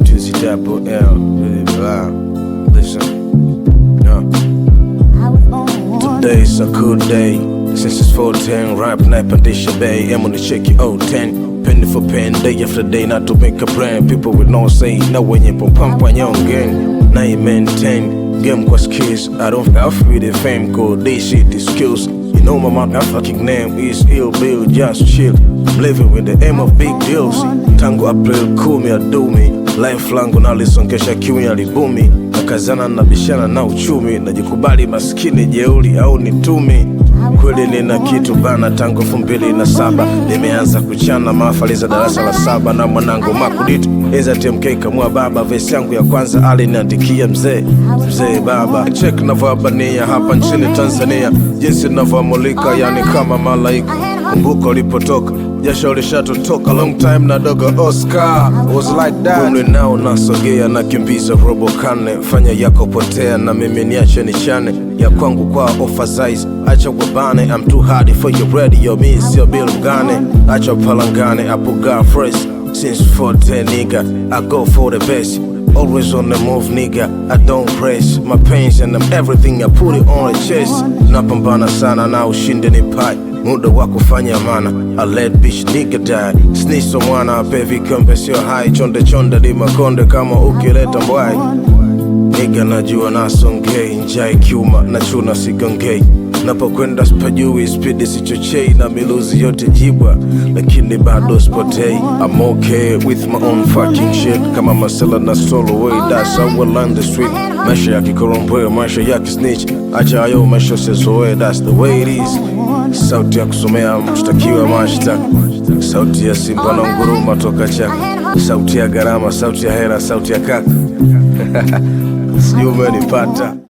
I2ZL. Listen, today's a good day. Since it's 410, rap naipandisha bay. I'm gonna check you 010. Penny for pen, day after day, not to make a brand. People with no say, no when you pump on your gang. Now you maintain, game was kids. I don't have with the fame, go they shit the skills. You know my motherfucking name is Ill Bill, just chill. I'm living with the aim of big deals. Tango April kumi adumi. Life langu nalisongesha kiu ya libumi. Nakazana na bishana na uchumi. Najikubali maskini jeuli au nitumi. Kweli nina kitu bana tangu 2007. Nimeanza kuchana mafaliza darasa la 7. Na mwanangu Makuditu Eza TMK kamua baba. Vesi yangu ya kwanza aliniandikia mzee baba. Check navyoabania hapa nchini Tanzania. Jinsi navyomulika yani kama malaika. Kumbuka ulipotoka, jasho lishatotoka. Long time na dogo Oscar was like that. Umri nao nasogea na kimbiza robo kane. Fanya yako potea na mimi niache nichane. Ya kwangu kwa oversize, acha wabane. I'm too hard for your radio, me sio bill mgane. Acha palangane, I put God first. Since 410 nigga, I go for the best. Always on the move nigga, I don't press. My pains and everything I put it on the chest. Napambana sana na ushinde ni pai. Muda wa kufanya mana, I let bitch nigga die. Sniso mwana pevi kompe sio high. Chonde di makonde kama ukileta mbwai. Nigga najua nasongei, njai kiuma na chuna sigongei. Napokwenda spajui, speed sichochei. Na miluzi yote jibwa, lakini bado spotei. I'm okay with my own fucking shit. Kama masela na solo way, that's how I learn the street. Maisha ya kikoromboe, maisha ya kisnitch. Acha ayo maisha sezoe, that's the way it is. Sauti ya kusomea mshtakiwa mashtaka. Sauti ya simba na nguruma toka chaka. Sauti ya gharama, sauti ya hera, sauti ya kaka. Sijui umenipata.